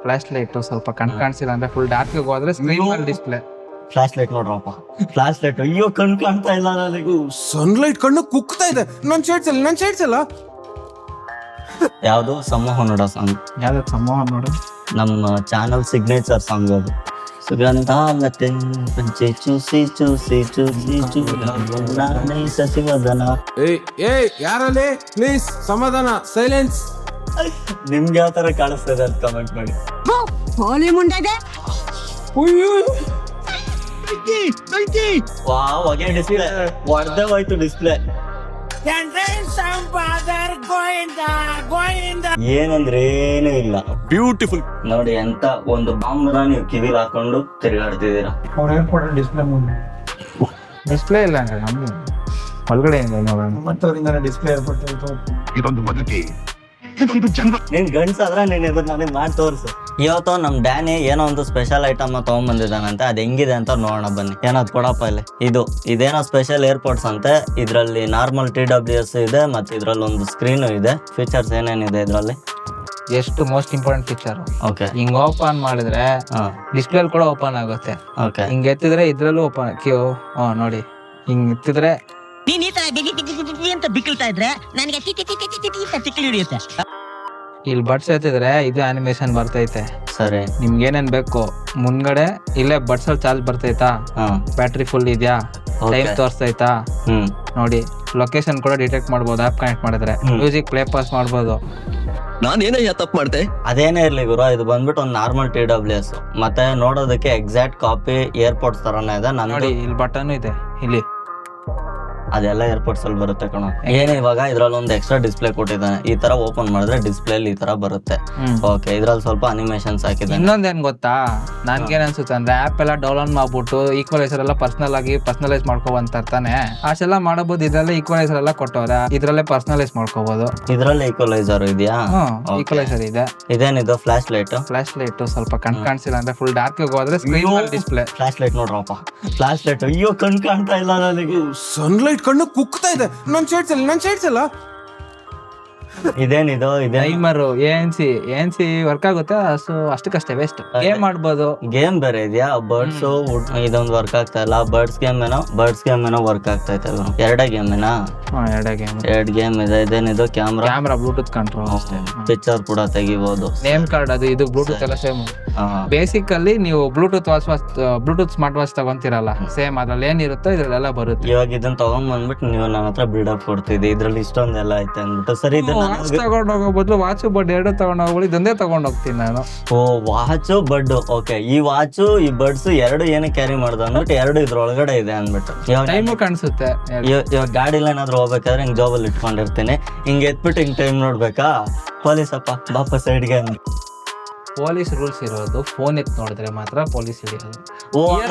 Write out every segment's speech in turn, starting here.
Flash light ಸ್ವಲ್ಪ ಕಾಣಿಸಿಲ್ಲ ಅಂದ್ರೆ full dark ಹೋದ್ರೆ ಸ್ಕ್ರೀನ್ ಮೇಲೆ ಡಿಸ್ಪ್ಲೇ. ಫ್ಲಾಶ್ ಲೈಟ್ ನೋಡ್ರಪ್ಪ, ಫ್ಲಾಶ್ ಲೈಟ್. ಅಯ್ಯೋ ಕಣ್ ಕಾಣ್ತಾ ಇಲ್ಲ ನನಗೂ. ಸನ್ಲೈಟ್ ಕಣ್ಣು ಕುಕ್ತಾ ಇದೆ. ನನ್ ಶೇಡ್ಸ್ ಅಲ್ಲ ಯಾವ್ದು ಸಂಮೋಹನೋಡ ಸಾಂಗ್, ಯಾವ್ದು ಸಂಭವ ನೋಡು. ನಮ್ಮ ಚಾನಲ್ ಸಿಗ್ನೇಚರ್ ಸಾಂಗ್ ಅದು. ಸುಗಂಧ ಲತೆ ಪಂಚೆ ಚೂಸಿ ಚೂಸಿ ಚೂಸಿ ಚೂಸಿ ಸಸಿವದನ. ಏಯ್ ಯಾರಲ್ಲಿ ಪ್ಲೀಸ್ ಸಮಾಧಾನ, ಸೈಲೆನ್ಸ್. ನಿಮ್ಗೆ ಯಾವ ತರ ಕಾಣಿಸ್ತದೆ ಅಂತ ಕಮೆಂಟ್ ಮಾಡಿ. ಹೋಲಿ ಮುಂಡದೆ ವಾವ್, ಹೊಗೆ ಡಿಸ್ಪ್ಲೇ ಹೊಡೆದೇ ಹೋಯ್ತು ಡಿಸ್ಪ್ಲೇ. ಏನಂದ್ರೆ ಏನು ಇಲ್ಲ. ಬ್ಯೂಟಿಫುಲ್ ನೋಡಿ ಎಂತ ಒಂದು ಬಾಂಬ್ನ ನೀವು ಕಿವಿಲ್ ಹಾಕೊಂಡು ತಿರುಗಾಡ್ತಿದ್ದೀರಾ. ಅವ್ರು ಏರ್ಪೋರ್ಟ್ ಡಿಸ್ಪ್ಲೇ ಮುಂದೆ ಡಿಸ್ಪ್ಲೇ ಇಲ್ಲ ಅಂದ್ರೆ ನಮ್ದು ಒಳಗಡೆ ಇದೆ ನೋಡೋಣ. ಮತ್ತೆ ಅವರಿಂದ ಡಿಸ್ಪ್ಲೇ ಏರ್ಪೋರ್ಟ್ ನೀನ್ ಗಂಡ್ಸಾದ್ರ ನೀನ್ ಎದುರು ನನಗೆ ಮಾಡಿ ತೋರ್ಸು. ಇವತ್ತು ನಮ್ ಡ್ಯಾನಿ ಏನೋ ಒಂದು ಸ್ಪೆಷಲ್ ಐಟಮ್ ತಗೊಂಡ್ಬಂದಿದ್ದಾನಂತೆ. ಅದ್ ಹೆಂಗಿದೆ ಅಂತ ನೋಡೋಣ ಬನ್ನಿ. ಏನದು ಕೊಡಪ್ಪ ಇಲ್ಲಿ. ಇದೇನೋ ಸ್ಪೆಷಲ್ ಏರ್ಪೋರ್ಟ್ಸ್ ಅಂತೆ. ಇದ್ರಲ್ಲಿ ನಾರ್ಮಲ್ TWS ಇದೆ, ಮತ್ತೆ ಇದ್ರಲ್ಲಿ ಒಂದು ಸ್ಕ್ರೀನ್ ಇದೆ. ಫೀಚರ್ಸ್ ಏನೇನಿದೆ ಇದ್ರಲ್ಲಿ? ಎಷ್ಟು ಮೋಸ್ಟ್ ಇಂಪಾರ್ಟೆಂಟ್ ಫೀಚರ್, ಓಕೆ, ಹಿಂಗ್ ಓಪನ್ ಮಾಡಿದ್ರೆ ಡಿಸ್ಪ್ಲೇ ಕೂಡ ಓಪನ್ ಆಗುತ್ತೆ. ಓಕೆ, ಹಿಂಗ್ ಎತ್ತಿದ್ರೆ ಇದ್ರಲ್ಲೂ ಓಪನ್ ನೋಡಿ, ಹಿಂಗ್ ಎತ್ತಿದ್ರೆ ನೀನ್ ಈ ತರ ಬಿಗಿ ಬಿಗಿ ಬಿಗಿ ಅಂತ ಬಿಕ್ಕಳ್ತಾ ಇದ್ರೆ ನನಗೆ T T T T T T ಅಂತ ತಿಕ್ಕಿ ಹಿಡಿಯುತ್ತೆ. ಇಲ್ಲಿ ಬಡ್ಸ್ ಎತ್ತಿದ್ರೆ ಇದು ಆನಿಮೇಷನ್ ಬರ್ತೈತೆ. ಸರಿ. ನಿಮ್ಗೆ ಏನೇನ್ ಬೇಕು ಮುಂದ್ಗಡೆ ಇಲ್ಲೇ ಬಡ್ಸ್ ಅಲ್ಲಿ ಚಾರ್ಜ್ ಬರ್ತೈತಾ, ಬ್ಯಾಟ್ರಿ ಫುಲ್ ಇದೆಯಾ, ಟೈಮ್ ತೋರಿಸ್ತೈತಾ ನೋಡಿ. ಲೊಕೇಶನ್ ಕೂಡ ಡಿಟೆಕ್ಟ್ ಮಾಡ್ಬೋದು ಆಪ್ ಕನೆಕ್ಟ್ ಮಾಡಿದ್ರೆ. ಮ್ಯೂಸಿಕ್ ಪ್ಲೇ ಪಾಸ್ ಮಾಡ್ಬೋದು. ನಾನೇನೇ ತಪ್ಪು ಮಾಡ್ದೆ? ಅದೇನೇ ಇರ್ಲಿ ಗುರು, ಇದು ಬಂದ್ಬಿಟ್ಟು ಒಂದು ನಾರ್ಮಲ್ TWS. ಮತ್ತೆ ನೋಡೋದಕ್ಕೆ ಎಕ್ಸಾಕ್ಟ್ ಕಾಪಿ ಏರ್ಪೋರ್ಟ್ಸ್ ತರಾನೇ ಇದೆ. ನೋಡಿ ಇಲ್ಲಿ ಬಟನ್ ಇದೆ, ಇಲ್ಲಿ ಅದೆಲ್ಲ ಏರ್ಪೋರ್ಟ್ಸ್ ಅಲ್ಲಿ ಬರುತ್ತೆ ಕಣ. ಏನ್ ಇವಾಗ ಇದ್ರಲ್ಲಿ ಒಂದು ಎಕ್ಸ್ಟ್ರಾ ಡಿಸ್ಪ್ಲೇ ಕೊಟ್ಟಿದ್ದಾನೆ. ಈ ತರ ಓಪನ್ ಮಾಡಿದ್ರೆ ಡಿಸ್ಪ್ಲೇ ಈ ತರ ಬರುತ್ತೆ. ಓಕೆ, ಇದ್ರಲ್ಲಿ ಸ್ವಲ್ಪ ಅನಿಮೇಷನ್ಸ್ ಹಾಕಿದ್ದಾನೆ. ಇನ್ನೊಂದೇನ್ ಗೊತ್ತಾ, ನನ್ಗೇನ್ ಅನ್ಸುತ್ತೆ ಅಂದ್ರೆ ಆಪ್ ಎಲ್ಲ ಡೌನ್ಲೋಡ್ ಮಾಡ್ಬಿಟ್ಟು ಈಕ್ವಲೈಸರ್ ಎಲ್ಲ ಪರ್ಸನಲೈಸ್ ಮಾಡ್ಕೋಬಂತ ತಾನೆ. ಅಷ್ಟೆಲ್ಲ ಮಾಡಬಹುದು. ಇದ್ರಲ್ಲೇ ಈಕ್ವಲೈಸರ್ ಎಲ್ಲ ಕೊಟ್ಟವ್ರೆ, ಇದ್ರಲ್ಲೇ ಪರ್ಸನಲೈಸ್ ಮಾಡ್ಕೋಬಹುದು. ಇದ್ರಲ್ಲಿ ಈಕ್ವಲೈಸರ್ ಇದೆಯಾ? ಈಕ್ವಲೈಸರ್ ಇದೆ. ಇದೇನಿದು ಫ್ಲಾಶ್ ಲೈಟ್? ಫ್ಲಾಶ್ ಲೈಟ್ ಸ್ವಲ್ಪ ಕಾಣಿಸಿಲ್ಲ ಅಂದ್ರೆ ಫುಲ್ ಡಾರ್ಕ್ ಹೋದ್ರೆ ಸ್ಕ್ರೀನ್ ಮೇಲೆ ಡಿಸ್ಪ್ಲೇ. ಫ್ಲಾಶ್ ಲೈಟ್ ನೋಡ್ರಪ್ಪ, ಫ್ಲಾಶ್ ಲೈಟ್. ಅಯ್ಯೋ ಕಣ್ ಕಾಣ್ತಾ ಇಲ್ಲ ನನಗೆ. ಸನ್ಲೈಟ್ ಕಣ್ಣು ಕುಕ್ತಾ ಇದೆ. ನನ್ ಶೇಡ್ಸ್ ಅಲ್ಲ ಇದೇನಿದು? ಇದೆ ಟೈಮರ್ ANC ವರ್ಕ್ ಆಗುತ್ತೆ. ಅಷ್ಟಕ್ಕಷ್ಟೇ ವೇಸ್ಟ್. ಗೇಮ್ ಮಾಡ್ಬೋದು. ಗೇಮ್ ಬೇರೆ ಇದೆಯಾ? ಬರ್ಡ್ಸ್ ಇದೊಂದು ವರ್ಕ್ ಆಗ್ತಾ ಇಲ್ಲ. ಬರ್ಡ್ಸ್ ಗೇಮ್ ಏನೋ ವರ್ಕ್ ಆಗ್ತೈತೆ. ಎರಡೇ ಗೇಮ್ ಎರಡು ಗೇಮ್ ಇದೆ. ಇದೇನಿದು? Camera Bluetooth control. ಪಿಕ್ಚರ್ ಕೂಡ ತೆಗಿಬಹುದು. ನೇಮ್ ಕಾರ್ಡ್ ಅದು ಇದು ಬ್ಲೂಟೂತ್ ಎಲ್ಲ ಸೇಮ್. ಬೇಸಿಕ್ ಅಲ್ಲಿ ನೀವು ಬ್ಲೂಟೂತ್ ಸ್ಮಾರ್ಟ್ ವಾಚ್ ತಗೊಂತೀರಲ್ಲ, ಸೇಮ್ ಅದ್ರಲ್ಲಿ ಏನಿರುತ್ತೋ ಇದ್ರಲ್ಲೆಲ್ಲ ಬರುತ್ತೆ. ಇವಾಗ ಇದನ್ನ ತಗೊಂಡ್ ಬಂದ್ಬಿಟ್ಟು ನೀವು ನನ್ನ ಹತ್ರ ಬಿಲ್ಡಪ್ ಕೊಡ್ತಿದ್ದೆ, ಇದ್ರಲ್ಲಿ ಇಷ್ಟೊಂದೆಲ್ಲ ಐತೆ ಅಂದ್ಬಿಟ್ಟು. ಸರಿ, ವಾಚ್ ತಗೊಂಡ್ ಹೋಗೋ ಬದಲು ವಾಚ್ ಬಡ್ ಎರಡು ತಗೊಂಡ್ ಹೋಗ್ಬಿಡಿ, ಇದೊಂದೇ ತಗೊಂಡ್ ಹೋಗ್ತೀನಿ ನಾನು. ಓ, ವಾಚು ಬಡ್. ಓಕೆ, ಈ ವಾಚು ಈ ಬಡ್ಸ್ ಎರಡು ಏನಕ್ಕೆ ಕ್ಯಾರಿ ಮಾಡ್ದು ಅಂದ್ಬಿಟ್ಟು ಎರಡು ಇದ್ರೊಳಗಡೆ ಇದೆ ಅಂದ್ಬಿಟ್ಟು. ಟೈಮು ಕಾಣಿಸುತ್ತೆ. ಇವಾಗ ಗಾಡಿಲಿ ಏನಾದ್ರು ಹೋಗ್ಬೇಕಾದ್ರೆ ಹಿಂಗ್ ಜಾಬಲ್ಲಿ ಇಟ್ಕೊಂಡಿರ್ತೀನಿ, ಹಿಂಗ್ ಎತ್ಬಿಟ್ಟು ಹಿಂಗ್ ಟೈಮ್ ನೋಡ್ಬೇಕಾ, ಪೊಲೀಸಪ್ಪ ಬಾಪ ಸೈಡ್ಗೆ ಅಂದ್. ಪೊಲೀಸ್ ರೂಲ್ಸ್ ಇರೋದು ಫೋನ್ ಎತ್ ನೋಡಿದ್ರೆ ಮಾತ್ರ ಪೊಲೀಸ್ ಹಿಡಿಯೋದು.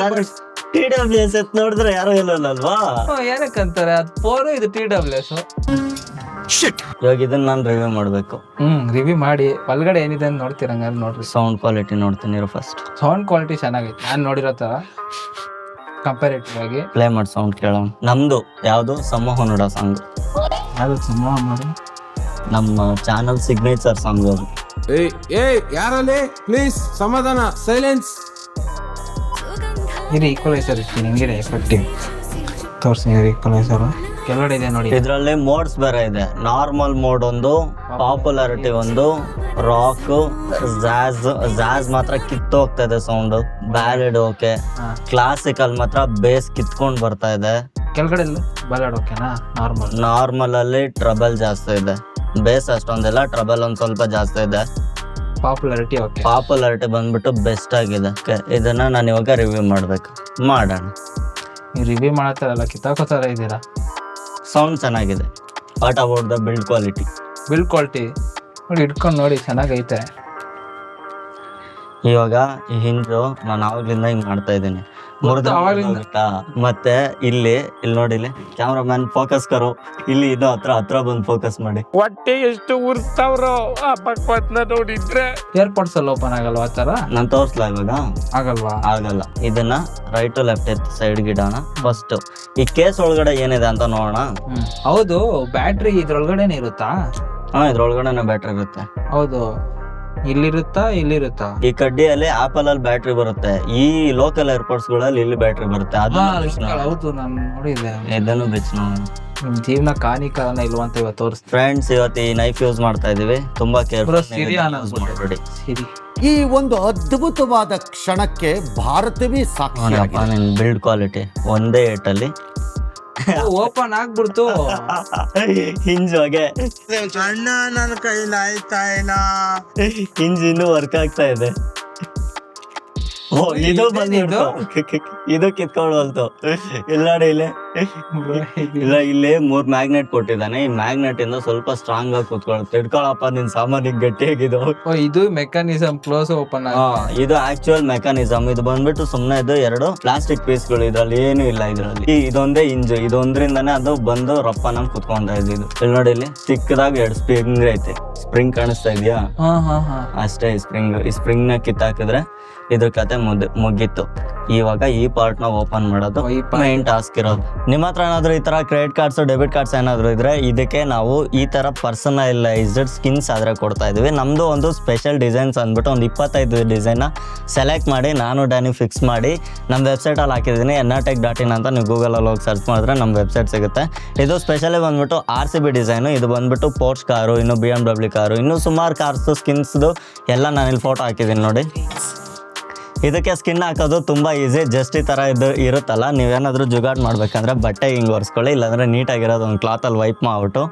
TWS ಎತ್ ನೋಡಿದ್ರೆ ಯಾರು ಇಲ್ಲಲ್ವಾ? ಏನಕ್ಕಂತಾರೆ, ಅದು ಫೋನ್, ಇದು TWS. ಇವಾಗ ಇದನ್ನ ನಾನು ರಿವ್ಯೂ ಮಾಡ್ಬೇಕು. ರಿವ್ಯೂ ಮಾಡಿ ಒಳಗಡೆ ಏನಿದೆ ಅಂತ ನೋಡ್ತೀರಂಗ ನೋಡ್ರಿ. ಸೌಂಡ್ ಕ್ವಾಲಿಟಿ ನೋಡ್ತೀನಿ ಫಸ್ಟ್. ಸೌಂಡ್ ಕ್ವಾಲಿಟಿ ಚೆನ್ನಾಗೈತೆ. ನಾನು ನೋಡಿರೋ ತರ ಕಂಪೇರೇಟಿವ್ ಆಗಿ. ಪ್ಲೇ ಮಾಡಿ ಸೌಂಡ್ ಕೇಳೋಣ. ನಮ್ದು ಯಾವ್ದು? ಸಂಮೋಹನೋಡ ಸಾಂಗ್. ಯಾವ್ದು ಸಂಭವ ನೋಡಿ? ನಮ್ಮ ಚಾನಲ್ ಸಿಗ್ನೇಚರ್ ಸಾಂಗ್ ಅದು. ಏಯ್ ಯಾರಲ್ಲಿ ಪ್ಲೀಸ್ ಸಮಾಧಾನ, ಸೈಲೆನ್ಸ್. ಇದು ಈಕ್ವಲೈಸರ್ ಇರ್ತೀನಿ, ಹಿಂಗಿದೆ ಎಫೆಕ್ಟಿವ್ ತೋರಿಸಿ. ಈಕ್ವಲೈಸರ್ ಕೆಳಗಡೆ ಇದೆ ನೋಡಿ. ಇದ್ರಲ್ಲಿ ಮೋಡ್ಸ್ ಬೇರೆ ಇದೆ. ನಾರ್ಮಲ್ ಮೋಡ್ ಒಂದು, ಪಾಪ್ಯುಲಾರಿಟಿ ಒಂದು, ರಾಕ್, ಜಾಜ್ ಮಾತ್ರ ಕಿತ್ತೋಗ್ತಾ ಇದೆ ಸೌಂಡ್. ಬ್ಯಾಲೆಡ್ ಓಕೆ, ಕ್ಲಾಸಿಕಲ್ ಮಾತ್ರ ಬೇಸ್ ಕಿತ್ಕೊಂಡ್ ಬರ್ತಾ ಇದೆ. ಕೆಳಗಡೆ ಬ್ಯಾಲೆಡ್ ಓಕೆನಾ? ನಾರ್ಮಲ್ ಅಲ್ಲಿ ಟ್ರಬಲ್ ಜಾಸ್ತಿ ಇದೆ. ಬೇಸ್ ಅಷ್ಟೊಂದಿಲ್ಲ, ಟ್ರಬಲ್ ಒಂದ್ ಸ್ವಲ್ಪ ಜಾಸ್ತಿ ಇದೆ. ಪಾಪ್ಯುಲಾರಿಟಿ ಬಂದ್ಬಿಟ್ಟು ಬೆಸ್ಟ್ ಆಗಿದೆ. ಇದನ್ನ ನಾನು ಇವಾಗ ರಿವ್ಯೂ ಮಾಡ್ಬೇಕು. ಮಾಡೋಣ. ರಿವ್ಯೂ ಮಾಡತ್ತಾರಲ್ಲ, ಕಿತ್ತಾಕೋತಾರ ಇದ್ದೀರಾ. ಸೌಂಡ್ ಚೆನ್ನಾಗಿದೆ. What about the build quality ನೋಡಿ, ಇಟ್ಕೊಂಡು ನೋಡಿ, ಚೆನ್ನಾಗೈತೆ. ಇವಾಗ ಈ ಹಿಂಜು ನಾನು ಆವಾಗ್ಲಿಂದ ಹಿಂಗ್ ಮಾಡ್ತಾ ಇದ್ದೀನಿ. ಮತ್ತೆ ಇಲ್ಲಿ ನೋಡಿ, ಇಲ್ಲಿ ಕ್ಯಾಮ್ರಾಮನ್ ಫೋಕಸ್ ಕರು. ಇಲ್ಲಿ ಇದು ಹತ್ರ ಬಂದು ಫೋಕಸ್ ಮಾಡಿ. ಹೊಟ್ಟೆ ಎಷ್ಟು ಉರ್ಸ್ತಾವ್ರೋ ಆ ಪಕ್ವತ್ನ ನೋಡಿದ್ರೆ. ಏರ್ಪೋರ್ಟ್ಸ್ ಅಲ್ಲಿ ಓಪನ್ ಆಗಲ್ವಾ ಆ ತರ? ನಾನ್ ತೋರ್ಸ್ಲಾ ಇವಾಗ? ಆಗಲ್ಲ. ಇದನ್ನ ರೈಟ್ ಟು ಲೆಫ್ಟ್ ಸೈಡ್ ಗಿಡೋಣ. ಫಸ್ಟ್ ಈ ಕೇಸ್ ಒಳಗಡೆ ಏನಿದೆ ಅಂತ ನೋಡೋಣ. ಹೌದು, ಬ್ಯಾಟ್ರಿ ಇದ್ರೊಳಗಡೆನೆ ಇರುತ್ತಾ? ಇದ್ರೊಳಗಡೆನೆ ಬ್ಯಾಟ್ರಿ ಇರುತ್ತೆ. ಹೌದು, ಇಲ್ಲಿರುತ್ತಾ ಇಲ್ಲಿರುತ್ತಾ? ಈ ಕಡ್ಡಿಯಲ್ಲಿ ಆಪಲ್ ಅಲ್ಲಿ ಬ್ಯಾಟ್ರಿ ಬರುತ್ತೆ, ಈ ಲೋಕಲ್ ಏರ್ಪೋರ್ಟ್ಸ್ ಗಳಲ್ಲಿ ಇಲ್ಲಿ ಬ್ಯಾಟ್ರಿ ಬರುತ್ತೆ. ಹೌದು, ನಾನು ನೋಡಿದ್ದೆ. ಇದನ್ನು ಬಿಚ್ ನಿಮ್ ಜೀವನ ಕಾನಿಕನ ಇಲ್ವಾ ಅಂತ ಇವತ್ತು ತೋರಿಸ್ತೀನಿ. ಫ್ರೆಂಡ್ಸ್, ಇವತ್ತು ಈ ನೈಫ್ ಯೂಸ್ ಮಾಡ್ತಾ ಇದೀವಿ, ತುಂಬಾ ಕೇರ್ಫುಲ್ ಮಾಡ್ಬೇಡಿ. ಈ ಒಂದು ಅದ್ಭುತವಾದ ಕ್ಷಣಕ್ಕೆ ಭಾರತವೇ ಸಾಕ್ಷಿಯಾಗಿದೆ. ಬಿಲ್ಡ್ ಕ್ವಾಲಿಟಿ ಒಂದೇ ಏಟಲ್ಲಿ ಓಪನ್ ಆಗ್ಬಿಡ್ತು. ಹಿಂಜ್ ಹೊಗೆ, ಅಣ್ಣ ನನ್ನ ಕೈಲಿ ಆಯ್ತಾ ಇಲ್ಲ. ಹಿಂಜ್ ಇನ್ನೂ ವರ್ಕ್ ಆಗ್ತಾ ಇದೆ. ಓ, ಇದು ಬಂದಿದ್ದು, ಇದು ಕಿತ್ಕೊಳ್ಳುವಲ್ತು. ಇಲ್ಲ ನೋಡಿ, ಇಲ್ಲ ಇಲ್ಲೇ 3 ಮ್ಯಾಗ್ನೆಟ್ ಕೊಟ್ಟಿದ್ದಾನೆ. ಈ ಮ್ಯಾಗ್ನೆಟ್ ಇಂದ ಸ್ವಲ್ಪ ಸ್ಟ್ರಾಂಗ್ ಆಗಿ ಕುತ್ಕೊಳ್ಳುತ್ತೆ. ಇಟ್ಕೊಳಪ್ಪ ನಿನ್ ಸಾಮಾನಿಗೆ ಗಟ್ಟಿಯಾಗಿದ್ದು. ಇದು ಮೆಕ್ಯಾನಿಸಮ್, ಕ್ಲೋಸ್ ಓಪನ್. ಇದು ಆಕ್ಚುಯಲ್ ಮೆಕ್ಯಾನಿಸಮ್. ಇದು ಬಂದ್ಬಿಟ್ಟು ಸುಮ್ನೆ ಇದು 2 ಪ್ಲಾಸ್ಟಿಕ್ ಪೀಸ್ಗಳು, ಇದ್ರಲ್ಲಿ ಏನು ಇಲ್ಲ. ಇದ್ರಲ್ಲಿ ಇದೊಂದೇ ಇಂಜ್, ಇದೊಂದ್ರಿಂದಾನೇ ಅದು ಬಂದು ರಪ್ಪನ ಕುತ್ಕೊಂಡ ಇದು. ಇಲ್ಲಿ ನೋಡಿ, ಇಲ್ಲಿ ಚಿಕ್ಕದಾಗ 2 ಸ್ಪ್ರಿಂಗ್ ಐತೆ. ಸ್ಪ್ರಿಂಗ್ ಕಾಣಿಸ್ತಾ ಇದೆಯಾ? ಅಷ್ಟೇ ಸ್ಪ್ರಿಂಗ್. ಈ ಸ್ಪ್ರಿಂಗ್ ನ ಕಿತ್ತಾಕಿದ್ರೆ ಇದ್ರ ಕತೆ ಮುಗೀತು. ಇವಾಗ ಈ ಪಾರ್ಟ್ ನ ಓಪನ್ ಮಾಡೋದು ಮೈನ್ ಟಾಸ್ಕ್ ಇರೋದು. ನಿಮ್ಮ ಹತ್ರ ಏನಾದ್ರು ಈ ತರ ಕ್ರೆಡಿಟ್ ಕಾರ್ಡ್ಸ್, ಡೆಬಿಟ್ ಕಾರ್ಡ್ಸ್ ಏನಾದ್ರು ಇದ್ರೆ ಇದಕ್ಕೆ ನಾವು ಈ ತರ ಪರ್ಸನಲೈಸ್ಡ್ ಸ್ಕಿನ್ಸ್ ಆದ್ರೆ ಕೊಡ್ತಾ ಇದೀವಿ. ನಮ್ದು ಒಂದು ಸ್ಪೆಷಲ್ ಡಿಸೈನ್ಸ್ ಅಂದ್ಬಿಟ್ಟು ಒಂದು 25 ಡಿಸೈನ್ ನ ಸೆಲೆಕ್ಟ್ ಮಾಡಿ ನಾನು ಡ್ಯಾನಿ ಫಿಕ್ಸ್ ಮಾಡಿ ನಮ್ಮ ವೆಬ್ಸೈಟ್ ಅಲ್ಲಿ ಹಾಕಿದ್ದೀನಿ. ennatech.in ಅಂತ ನೀವು ಗೂಗಲ್ ಅಲ್ಲಿ ಹೋಗಿ ಸರ್ಚ್ ಮಾಡಿದ್ರೆ ನಮ್ಮ ವೆಬ್ಸೈಟ್ ಸಿಗುತ್ತೆ. ಇದು ಸ್ಪೆಷಲಿ ಬಂದ್ಬಿಟ್ಟು RCB ಡಿಸೈನು. ಇದು ಬಂದ್ಬಿಟ್ಟು ಪೋರ್ಷ್ ಕಾರು, ಇನ್ನು BMW ಕಾರು, ಇನ್ನು ಸುಮಾರು ಕಾರ್ಸ್ ಸ್ಕಿನ್ಸ್ದು ಎಲ್ಲ ನಾನು ಇಲ್ಲಿ ಫೋಟೋ ಹಾಕಿದ್ದೀನಿ ನೋಡಿ. ಇದಕ್ಕೆ ಸ್ಕಿನ್ ಹಾಕೋದು ತುಂಬ ಈಸಿ. ಜಸ್ಟ್ ಈ ಥರ ಇರುತ್ತಲ್ಲ, ನೀವೇನಾದರೂ ಜುಗಾಡ್ ಮಾಡ್ಬೇಕಂದ್ರೆ ಬಟ್ಟೆ ಹಿಂಗೆ ಒರೆಸ್ಕೊಳ್ಳಿ, ಇಲ್ಲಾಂದರೆ ನೀಟಾಗಿರೋದು ಒಂದು ಕ್ಲಾತಲ್ಲಿ ವೈಪ್ ಮಾಡ್ಬಿಟ್ಟು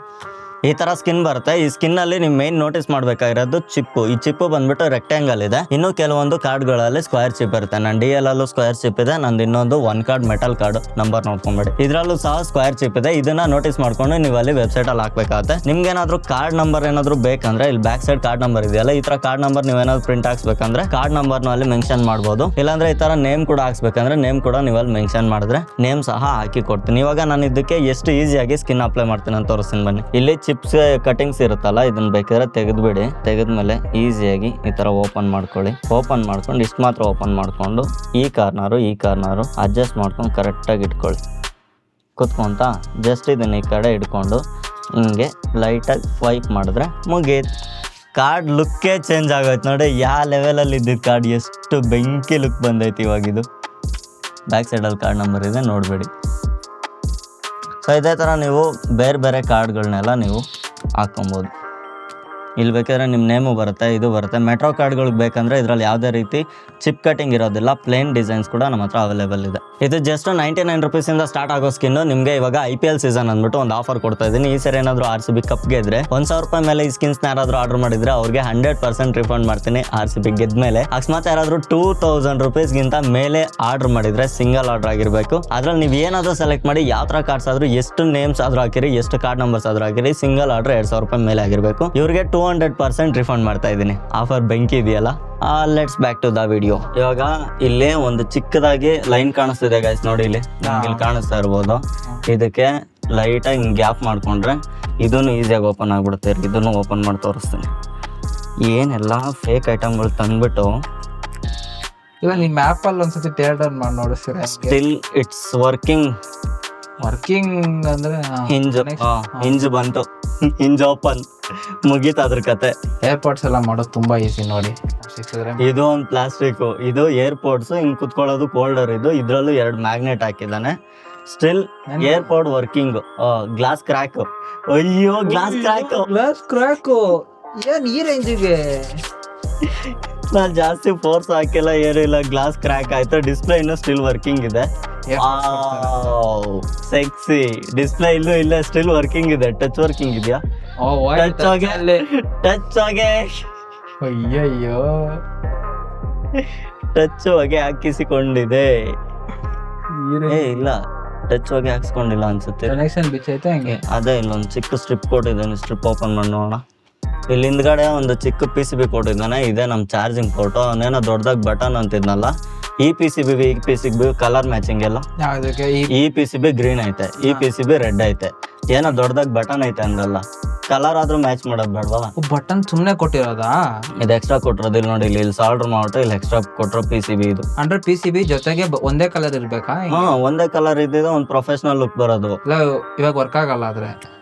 ಈ ಥರ ಸ್ಕಿನ್ ಬರುತ್ತೆ. ಈ ಸ್ಕಿನ್ನಲ್ಲಿ ನೀವು ಮೇನ್ ನೋಟಿಸ್ ಮಾಡಬೇಕಾಗಿರೋದು ಚಿಪ್ಪು. ಈ ಚಿಪ್ಪು ಬಂದ್ಬಿಟ್ಟು ರೆಕ್ಟ್ಯಾಂಗಲ್ ಇದೆ. ಇನ್ನು ಕೆಲವೊಂದು ಕಾರ್ಡ್ಗಳಲ್ಲಿ ಸ್ಕ್ವೇರ್ ಚಿಪ್ ಇರುತ್ತೆ. ನನ್ನ DL ಅಲ್ಲೂ ಸ್ಕ್ವೇರ್ ಚಿಪ್ ಇದೆ, ನಂದು ಇನ್ನೊಂದು 1 ಕಾರ್ಡ್ ಮೆಟಲ್ ಕಾರ್ಡ್, ನಂಬರ್ ನೋಡ್ಕೊಂಬೇಡಿ. ಇದರಲ್ಲೂ ಸಹ ಸ್ಕ್ವೇರ್ ಚಿಪ್ ಇದೆ. ಇದನ್ನ ನೋಟಿಸ್ ಮಾಡ್ಕೊಂಡು ನೀವು ಅಲ್ಲಿ ವೆಬ್ಸೈಟ್ ಅಲ್ಲಿ ಹಾಕ್ಬೇಕಾಗುತ್ತೆ. ನಿಮ್ಗೆ ಏನಾದ್ರು ಕಾರ್ಡ್ ನಂಬರ್ ಏನಾದ್ರು ಬೇಕಂದ್ರೆ ಇಲ್ಲಿ ಬ್ಯಾಕ್ ಸೈಡ್ ಕಾರ್ಡ್ ನಂಬರ್ ಇದೆಯಲ್ಲ, ಈ ತರ ಕಾರ್ಡ್ ನಂಬರ್ ನೀವೇನಾದ್ರು ಪ್ರಿಂಟ್ ಹಾಕ್ಸ್ಬೇಕಂದ್ರೆ ಕಾರ್ಡ್ ನಂಬರ್ನ ಅಲ್ಲಿ ಮೆನ್ಷನ್ ಮಾಡ್ಬೋದು. ಇಲ್ಲಾಂದ್ರೆ ಈ ತರ ನೇಮ್ ಕೂಡ ಹಾಕ್ಸ್ಬೇಕಂದ್ರೆ ನೇಮ್ ಕೂಡ ನೀವು ಅಲ್ಲಿ ಮೆನ್ಷನ್ ಮಾಡಿದ್ರೆ ನೇಮ್ ಸಹ ಹಾಕಿ ಕೊಡ್ತೀನಿ. ಇವಾಗ ನಾನು ಇದಕ್ಕೆ ಎಷ್ಟು ಈಸಿಯಾಗಿ ಸ್ಕಿನ್ ಅಪ್ಲೈ ಮಾಡ್ತೀನಿ ಅಂತ ತೋರಿಸ್ತೀನಿ ಬನ್ನಿ. ಇಲ್ಲಿ ಚಿಪ್ಸ್ ಕಟಿಂಗ್ಸ್ ಇರುತ್ತಲ್ಲ, ಇದನ್ನ ಬೇಕಾದ್ರೆ ತೆಗೆದ್ಬಿಡಿ. ತೆಗೆದ್ಮೇಲೆ ಈಸಿಯಾಗಿ ಈ ತರ ಓಪನ್ ಮಾಡ್ಕೊಳ್ಳಿ. ಓಪನ್ ಮಾಡ್ಕೊಂಡು ಇಷ್ಟು ಮಾತ್ರ ಓಪನ್ ಮಾಡ್ಕೊಂಡು ಈ ಕಾರ್ನರು ಅಡ್ಜಸ್ಟ್ ಮಾಡ್ಕೊಂಡು ಕರೆಕ್ಟಾಗಿ ಇಟ್ಕೊಳ್ಳಿ. ಕುತ್ಕೊಂತ ಜಸ್ಟ್ ಇದನ್ನ ಈ ಕಡೆ ಇಟ್ಕೊಂಡು ಹಿಂಗೆ ಲೈಟಾಗಿ ವೈಪ್ ಮಾಡಿದ್ರೆ ಮುಗೀತು. ಕಾರ್ಡ್ ಲುಕ್ಕೇ ಚೇಂಜ್ ಆಗೋಯ್ತು ನೋಡಿ. ಯಾವ ಲೆವೆಲಲ್ಲಿ ಇದ್ದಿದ್ದು ಕಾರ್ಡ್ ಎಷ್ಟು ಬೆಂಕಿ ಲುಕ್ ಬಂದೈತಿ ಇವಾಗಿದು. ಬ್ಯಾಕ್ ಸೈಡಲ್ಲಿ ಕಾರ್ಡ್ ನಂಬರ್ ಇದೆ, ನೋಡಬೇಡಿ. ಸೊ ಇದೇ ಥರ ನೀವು ಬೇರೆ ಬೇರೆ ಕಾರ್ಡ್ಗಳನ್ನೆಲ್ಲ ನೀವು ಹಾಕ್ಕೊಬೋದು. ಇಲ್ಲಿ ಬೇಕಾದ್ರೆ ನಿಮ್ಮ ನೇಮು ಬರುತ್ತೆ, ಇದು ಬರುತ್ತೆ. ಮೆಟ್ರೋ ಕಾರ್ಡ್ಗಳಿಗೆ ಬೇಕಂದರೆ ಇದರಲ್ಲಿ ಯಾವುದೇ ರೀತಿ ಚಿಪ್ ಕಟಿಂಗ್ ಇರೋದಿಲ್ಲ, ಪ್ಲೇನ್ ಡಿಸೈನ್ಸ್ ಕೂಡ ನಮ್ಮ ಹತ್ರ ಅವೈಲೇಬಲ್ ಇದೆ. ಇದು ಜಸ್ಟ್ 99 ರುಪೀಸಿಂದ ಸ್ಟಾರ್ಟ್ ಆಗೋ ಸ್ಕಿನ್ನು. ನಿಮಗೆ ಇವಾಗ IPL ಸೀಸನ್ ಅಂದ್ಬಿಟ್ಟು ಒಂದು ಆಫರ್ ಕೊಡ್ತಾ ಇದ್ದೀನಿ. ಈ ಸರಿ ಏನಾದರೂ RCB ಕಪ್ ಗೆದ್ರೆ 1000 ರೂಪಾಯಿ ಮೇಲೆ ಈ ಸ್ಕಿನ್ಸ್ನ ಯಾರಾದರೂ ಆರ್ಡರ್ ಮಾಡಿದ್ರೆ ಅವ್ರಿಗೆ 100% ರಿಫಂಡ್ ಮಾಡ್ತೀನಿ. RCB ಗೆದ್ಮೇಲೆ ಅಕಸ್ಮಾತ್ ಯಾರಾದರೂ 2000 ರುಪೀಸ್ಗಿಂತ ಮೇಲೆ ಆರ್ಡರ್ ಮಾಡಿದ್ರೆ, ಸಿಂಗಲ್ ಆರ್ಡರ್ ಆಗಿರಬೇಕು. ಅದ್ರಲ್ಲಿ ನೀವು ಏನಾದರೂ ಸೆಲೆಕ್ಟ್ ಮಾಡಿ, ಯಾವ ಥರ ಕಾರ್ಡ್ಸ್ ಆದರೂ, ಎಷ್ಟು ನೇಮ್ಸ್ ಆದರೂ ಹಾಕಿರಿ, ಎಷ್ಟು ಕಾರ್ಡ್ ನಂಬರ್ಸ್ ಆದರೂ ಹಾಕಿರಿ, ಸಿಂಗಲ್ ಆರ್ಡರ್ 2000 ರೂಪಾಯಿ ಮೇಲೆ ಆಗಿರಬೇಕು. ಇವ್ರಿಗೆ 200% ರಿಫಂಡ್ ಮಾಡ್ತಾ ಇದ್ದೀನಿ. ಆಫರ್ ಬೆಂಕಿ ಇದೆಯಲ್ಲ. Let's back to the video. ಇವಾಗ ಇಲ್ಲೇ ಒಂದು ಚಿಕ್ಕದಾಗಿ ಲೈನ್ ಕಾಣಿಸ್ತಿದೆ ಗೈಸ್, ನೋಡಿ ಇಲ್ಲಿ ಇಲ್ಲಿ ಕಾಣಿಸ್ತಾ ಇರ್ಬೋದು. ಇದಕ್ಕೆ ಲೈಟಾಗಿ ಹಿಂಗೆ ಗ್ಯಾಪ್ ಮಾಡ್ಕೊಂಡ್ರೆ ಇದನ್ನು ಈಸಿಯಾಗಿ ಓಪನ್ ಆಗಿಬಿಡುತ್ತೆ. ಇದನ್ನು ಓಪನ್ ಮಾಡಿ ತೋರಿಸ್ತೀನಿ. ಏನೆಲ್ಲ ಫೇಕ್ ಐಟಮ್ಗಳು ತಂದ್ಬಿಟ್ಟು ಇಲ್ಲ, ನಿಮ್ಮ ಆ್ಯಪಲ್ಲಿ ಒಂದ್ಸತಿ ಟೇರ್ ಡೌನ್ ಮಾಡಿ ನೋಡಿಸ್ತೀರ. ಸ್ಟಿಲ್ ಇಟ್ಸ್ ವರ್ಕಿಂಗ್ ಅಂದ್ರೆ ಹಿಂಜ್ ಬಂತು, ಹಿಂಜ್ ಓಪನ್, ಮುಗೀತು ಅದ್ರ ಕತೆ. ಏರ್ಪೋರ್ಟ್ಸ್ ಎಲ್ಲ ಮಾಡೋದು ತುಂಬಾ ಈಸಿ ನೋಡಿ. ಇದು ಒಂದು ಪ್ಲಾಸ್ಟಿಕ್, ಇದು ಏರ್ಪೋರ್ಟ್ಸ್ ಹಿಂಗ್ ಕುತ್ಕೊಳ್ಳೋದು ಹೋಲ್ಡರ್. ಇದ್ರಲ್ಲೂ 2 ಮ್ಯಾಗ್ನೆಟ್ ಹಾಕಿದ್ದಾನೆ. Still airport working. Glass crack. ಅಯ್ಯೋ, ಗ್ಲಾಸ್ ಕ್ರ್ಯಾಕ್ ಏನ್ ಈ ರೇಂಜಿಗೆ? ನಾನು ಜಾಸ್ತಿ ಫೋರ್ಸ್ ಹಾಕಿಲ್ಲ, ಏನಿಲ್ಲ, ಗ್ಲಾಸ್ ಕ್ರ್ಯಾಕ್ ಆಯ್ತು. ಡಿಸ್ಪ್ಲೇ ಇನ್ನೂ ಸ್ಟಿಲ್ ವರ್ಕಿಂಗ್ ಇದೆ. ಸೆಕ್ಸಿ ಡಿಸ್ಪ್ಲೇ ಇಲ್ಲೂ ಇಲ್ಲ, ಸ್ಟಿಲ್ ವರ್ಕಿಂಗ್ ಇದೆ. ಟಚ್ ವರ್ಕಿಂಗ್ ಇದೆಯಾ? ಟಚ್ ಆಗಿ ಅಯ್ಯಯ್ಯೋ, ಟಚ್ ಹೊಗೆ ಹಾಕಿಸಿಕೊಂಡಿದೆ. ಇಲ್ಲ, ಟಚ್ ಹೊಗೆ ಹಾಕ್ಸ್ಕೊಂಡಿಲ್ಲ ಅನ್ಸುತ್ತೆ. ಕನೆಕ್ಷನ್ ಬಿಚ್ಚೈತೆ ಹಂಗೆ. ಅದೇ ಇಲ್ಲೊಂದು ಚಿಕ್ಕ ಸ್ಟ್ರಿಪ್ ಕೊಟ್ಟಿದ್ದಾನೆ. ಸ್ಟ್ರಿಪ್ ಓಪನ್ ಮಾಡಿ ನೋಡೋಣ. ಇಲ್ಲಿ ಹಿಂದ್ಗಡೆ ಒಂದು ಚಿಕ್ಕ PCB ಕೊಟ್ಟಿದ್ದಾನೆ. ಇದೆ ನಮ್ಮ ಚಾರ್ಜಿಂಗ್ ಪೋರ್ಟು. ಅವನೇನೋ ದೊಡ್ಡದಾಗಿ ಬಟನ್ ಅಂತಿದ್ನಲ್ಲ, ಈ PCB ಕಲರ್ ಮ್ಯಾಚಿಂಗ್ ಎಲ್ಲ. ಈ PCB ಗ್ರೀನ್ ಐತೆ, ಈ PCB ರೆಡ್ ಐತೆ. ಏನೋ ದೊಡ್ಡದಾಗಿ ಬಟನ್ ಐತೆ ಅಂದ್ರಲ್ಲ, ಕಲರ್ ಆದ್ರೂ ಮ್ಯಾಚ್ ಮಾಡೋದು ಬೇಡವಾ? ಬಟನ್ ಸುಮ್ಮನೆ ಕೊಟ್ಟಿರೋದಾ? ಇದು ಎಕ್ಸ್ಟ್ರಾ ಕೊಟ್ಟಿರೋದು. ಇಲ್ಲಿ ನೋಡಿ, ಇಲ್ಲಿ ಸಾಲ್ಡರ್ ಮಾಡ್ಬಿಟ್ಟು ಇಲ್ಲಿ ಎಕ್ಸ್ಟ್ರಾ ಕೊಟ್ಟಿರೋ PCB ಇದು. ಅಂದ್ರೆ PCB ಜೊತೆಗೆ ಒಂದೇ ಕಲರ್ ಇರ್ಬೇಕಾ? ಒಂದೇ ಕಲರ್ ಇದ್ದಿದ್ದು ಒಂದು ಪ್ರೊಫೆಷನಲ್ ಲುಕ್ ಬರೋದು. ಇಲ್ಲ, ಇವಾಗ ವರ್ಕ್ ಆಗಲ್ಲ. ಆದ್ರೆ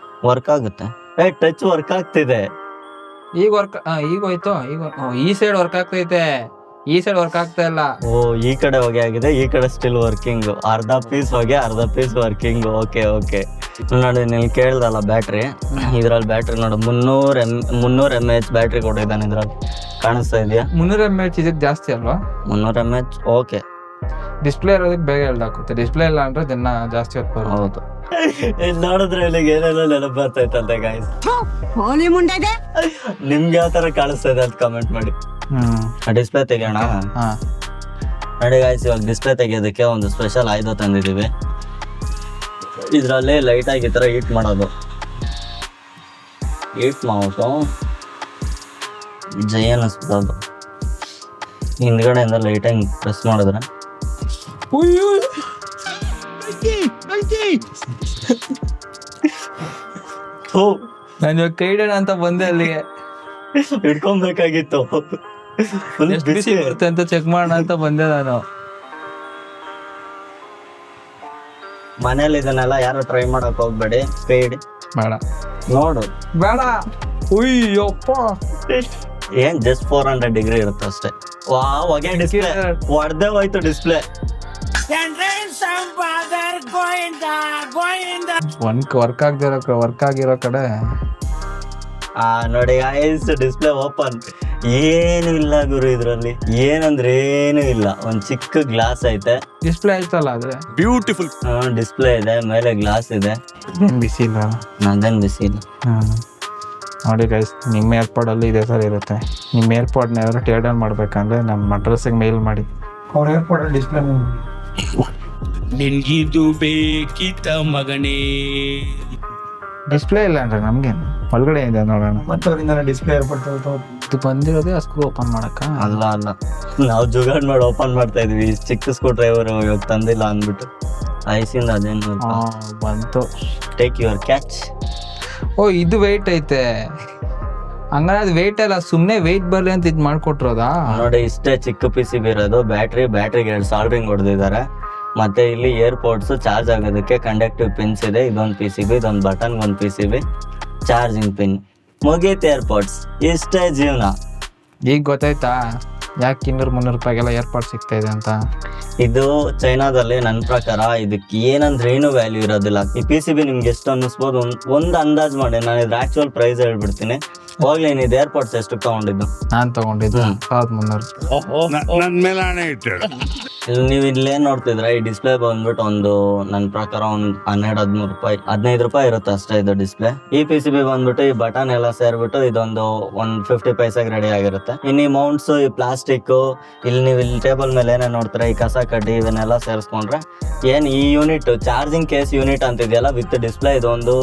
ವರ್ಕ್ ಆಗುತ್ತೆ. ಟಚ್ ವರ್ಕ್ ಆಗ್ತಿದೆ. ಈಗ ವರ್ಕ್ ಈಗ ಹೋಯ್ತು ಈಗ ಈ ಸೈಡ್ ವರ್ಕ್ ಆಗ್ತೈತೆ, ಈ ಸೈಡ್ ವರ್ಕ್ ಆಗ್ತಾ ಇಲ್ಲ. ಓ ಈ ಕಡೆ ಹೊಗೆ ಆಗಿದೆ, ಈ ಕಡೆ ಸ್ಟಿಲ್ ವರ್ಕಿಂಗ್. ಅರ್ಧ ಪೀಸ್ ಹೊಗೆ, ಅರ್ಧ ಪೀಸ್ ವರ್ಕಿಂಗ್. Okay okay. ನೋಡಿ ನೀನು ಕೇಳ್ದಲ್ಲ ಬ್ಯಾಟ್ರಿ, ಇದ್ರಲ್ಲಿ ಬ್ಯಾಟ್ರಿ ನೋಡು 300 mAh ಬ್ಯಾಟ್ರಿ ಕೊಟ್ಟಿದ್ದಾನೆ ಇದ್ರಲ್ಲಿ. ಕಾಣಿಸ್ತಾ ಇದೆಯಾ? 300 mAh ಇದಕ್ಕೆ ಜಾಸ್ತಿ ಅಲ್ವಾ? 300 mAh. ಓಕೆ. ಡಿಸ್ಪ್ಲೇ ಇರೋದಕ್ಕೆ ಬೇಗ ಹಾಕುತ್ತೆ. ಡಿಸ್ಪ್ಲೇ ಇಲ್ಲ ಅಂದ್ರೆ ದಿನ ಜಾಸ್ತಿ ಹೊತ್ತು. ಹೌದು. ಇದು ನೋಡಿದ್ರೆ ಇಲ್ಲಿಗೆ ಏನೆಲ್ಲ ನೆನಪು ಬರ್ತೈತಂತೆ ಗಾಯ್ಸ್. ಹೋಲಿ ಮುಂಡದೆ ನಿಮ್ಗೆ ಯಾವ ತರ ಕಾಣಿಸ್ತಾ ಇದೆ ಅಂತ ಕಮೆಂಟ್ ಮಾಡಿ. ಡಿಸ್ಪ್ಲೇ ತೆಗೆಯೋಣ. ಹಾ ನೋಡಿ ಗಾಯ್ಸ್, ಇವಾಗ ಡಿಸ್ಪ್ಲೇ ತೆಗೆಯೋದಕ್ಕೆ ಒಂದು ಸ್ಪೆಷಲ್ ಆಯ್ದು ತಂದಿದ್ದೀವಿ. ಇದರಲ್ಲಿ ಲೈಟ್ ಆಗಿ ಈ ಥರ ಹೀಟ್ ಮಾಡೋದು. ಹೀಟ್ ಮಾಡ್ಬಿಟ್ಟು ಜೈ ಅನ್ನಿಸ್ಬಿಡೋದು. ಹಿಂದ್ಗಡೆಯಿಂದ ಲೈಟಾಗಿ ಪ್ರೆಸ್ ಮಾಡಿದ್ರೆ ನಾನು ಇವಾಗ ಕೈ ಇಡೋಣ ಅಂತ ಬಂದೆ ಅಲ್ಲಿಗೆ. ಹಿಡ್ಕೊಬೇಕಾಗಿತ್ತು. ಎಷ್ಟು ಬಿಸಿ ಬರುತ್ತೆ ಅಂತ ಚೆಕ್ ಮಾಡೋಣ ಅಂತ ಬಂದೆ ನಾನು. ಮನೇಲಿ ಇದನ್ನೆಲ್ಲ ಯಾರು ಟ್ರೈ ಮಾಡಕ್ ಹೋಗ್ಬೇಡಿ. ಕೈ ಹಿಡಿ. ಬೇಡ ನೋಡು. ಬೇಡ. ಉಯ್ಯಪ್ಪ, ಏನ್ ಜಸ್ಟ್ 400 ಡಿಗ್ರಿ ಇರುತ್ತೆ ಅಷ್ಟೇ. ವಾ ಹೊಗೆ ಡಿಸ್ಪ್ಲೇ ಹೊಡೆದೇ ಹೋಯ್ತು ಡಿಸ್ಪ್ಲೇ. ವರ್ಕ್ ಆಗಿರೋ ಕಡೆ ನೋಡಿ ಗೈಸ್, ಡಿಸ್ಪ್ಲೇ ಓಪನ್. ಏನು ಇಲ್ಲ ಗುರು ಇದ್ರಲ್ಲಿ, ಏನಂದ್ರೆ ಏನು ಇಲ್ಲ. ಒಂದ್ ಚಿಕ್ಕ ಗ್ಲಾಸ್ ಐತೆ. ಡಿಸ್ಪ್ಲೇ ಆಯ್ತಲ್ಲ ಆದ್ರೆ ಬ್ಯೂಟಿಫುಲ್. ಡಿಸ್ಪ್ಲೇ ಇದೆ, ಮೇಲೆ ಗ್ಲಾಸ್ ಇದೆ. ಏನ್ ಬಿಸಿ ಇಲ್ಲ. ಅದೇನ್ ಬಿಸಿ ಇಲ್ಲ. ನೋಡಿ ಗೈಸ್, ನಿಮ್ಮ ಏರ್ಪೋರ್ಟ್ ಅಲ್ಲಿ ಇದೇ ಸರ್ ಇರುತ್ತೆ. ನಿಮ್ಮ ಏರ್ಪೋರ್ಟ್ನ ಯಾರು ಟೇರ್ ಡೌನ್ ಮಾಡ್ಬೇಕಂದ್ರೆ ನಮ್ಮ ಅಡ್ರೆಸ್ಸಿಗೆ ಮೇಲ್ ಮಾಡಿ. ಅವ್ರ ಏರ್ಪೋರ್ಟ್ ಅಲ್ಲಿ ಡಿಸ್ಪ್ಲೇ ನಿನ್ಗಿದು ಬೇಕಿತ್ತ ಮಗನೇ. ಡಿಸ್ಪ್ಲೇ ಇಲ್ಲ ಅಂದ್ರೆ ನಮ್ಗೇನು ಒಳಗಡೆ ಇದೆ ನೋಡೋಣ. ಡಿಸ್ಪ್ಲೇ ಏರ್ಪೋರ್ಟ್ ಇದು ಬಂದಿರೋದೇ ಆ ಸ್ಕ್ರೂ ಓಪನ್ ಮಾಡಕ್ಕ. ಅಲ್ಲ ಅಲ್ಲ, ನಾವು ಜುಗಾಡ್ ಮಾಡಿ ಓಪನ್ ಮಾಡ್ತಾ ಇದೀವಿ. ಚಿಕ್ಕ ಸ್ಕ್ರೂ ಡ್ರೈವರ್ ಇವಾಗ ತಂದಿಲ್ಲ ಅಂದ್ಬಿಟ್ಟು ಐಸಿಂದ ಅದೇನು ಬಂತು. Take your catch. ಓ ಇದು ವೆಯ್ಟ್ ಐತೆ ಹಂಗಾರೆ. ಅದು ವೆಯ್ಟ್ ಅಲ್ಲ, ಸುಮ್ನೆ ವೆಯ್ಟ್ ಬರ್ಲಿ ಅಂತ ಇದು ಮಾಡ್ಕೊಟ್ರೋದಾ? ನೋಡಿ ಇಷ್ಟೇ ಚಿಕ್ಕ PCB ಇರೋದು. ಬ್ಯಾಟ್ರಿಗೆ 2 ಸಾಲ್ಡ್ರಿಂಗ್ ಹೊಡೆದಿದ್ದಾರೆ. ಮತ್ತೆ ಇಲ್ಲಿ ಏರ್ಪೋರ್ಟ್ಸ್ ಚಾರ್ಜ್ ಆಗೋದಕ್ಕೆ ಕಂಡಕ್ಟಿವ್ ಪಿನ್ಸ್ ಇದೆ. ಇದೊಂದು PCB, ಇದೊಂದು ಬಟನ್, ಒಂದು PCB, ಚಾರ್ಜಿಂಗ್ ಪಿನ್. ಮುಗೀತು ಏರ್ಪೋರ್ಟ್ಸ್. ಇಷ್ಟೇ ಜೀವನ. ಈಗ ಗೊತ್ತಾಯ್ತಾ ಯಾಕೆ 200-300 ರೂಪಾಯಿಗೆಲ್ಲ ಏರ್ಪೋರ್ಟ್ ಸಿಗ್ತಾ ಇದೆ ಅಂತ? ಇದು ಚೈನಾದಲ್ಲಿ ನನ್ನ ಪ್ರಕಾರ ಇದಕ್ಕೆ ಏನಂದ್ರೆ ಏನು ವ್ಯಾಲ್ಯೂ ಇರೋದಿಲ್ಲ. ಈ PCB ನಿಮ್ಗೆ ಎಷ್ಟು ಅನ್ನಿಸ್ಬೋದು ಒಂದು ಅಂದಾಜ್ ಮಾಡಿ. ನಾನು ಇದ್ರ ಆಕ್ಚುಯಲ್ ಪ್ರೈಸ್ ಹೇಳ್ಬಿಡ್ತೀನಿ. ಹೋಗ್ಲಿ, ಇದು ಏರ್ಪೋರ್ಟ್ಸ್ ಎಷ್ಟು ತಗೊಂಡಿದ್ದು? ನಾನು ತಗೊಂಡಿದ್ದು 1300. ನನ್ ಮೇಲೆ ಹಣೆ ಇಟ್ಟು. ನೀವು ಇಲ್ಲೇನ್ ನೋಡ್ತಿದ್ರ, ಈ ಡಿಸ್ಪ್ಲೇ ಬಂದ್ಬಿಟ್ಟು ಒಂದು ನನ್ನ ಪ್ರಕಾರ ಒಂದು 12-13 ರೂಪಾಯಿ, 15 ರೂಪಾಯಿ ಇರುತ್ತೆ ಅಷ್ಟೇ ಇದು ಡಿಸ್ಪ್ಲೇ. ಈ PCB ಬಂದ್ಬಿಟ್ಟು ಈ ಬಟನ್ ಎಲ್ಲ ಸೇರ್ಬಿಟ್ಟು ಇದೊಂದು 50 ಪೈಸೆಗೆ ರೆಡಿ ಆಗಿರುತ್ತೆ. ಇನ್ನು ಈ ಮೌಂಟ್ಸ್, ಈ ಪ್ಲಾಸ್ಟಿಕ್, ಇಲ್ಲಿ ನೀವು ಇಲ್ಲಿ ಟೇಬಲ್ ಮೇಲೆ ಏನೇ ನೋಡ್ತೀರಾ, ಈ ಕಸ ಕಡ್ಡಿ ಇವನ್ನೆಲ್ಲ ಸೇರಿಸ್ಕೊಂಡ್ರೆ ಏನ್ ಈ ಯೂನಿಟ್ ಚಾರ್ಜಿಂಗ್ ಕೇಸ್ ಯೂನಿಟ್ ಅಂತಿದೆಯಲ್ಲ ವಿತ್ ಡಿಸ್ಪ್ಲೇ, ಇದೊಂದು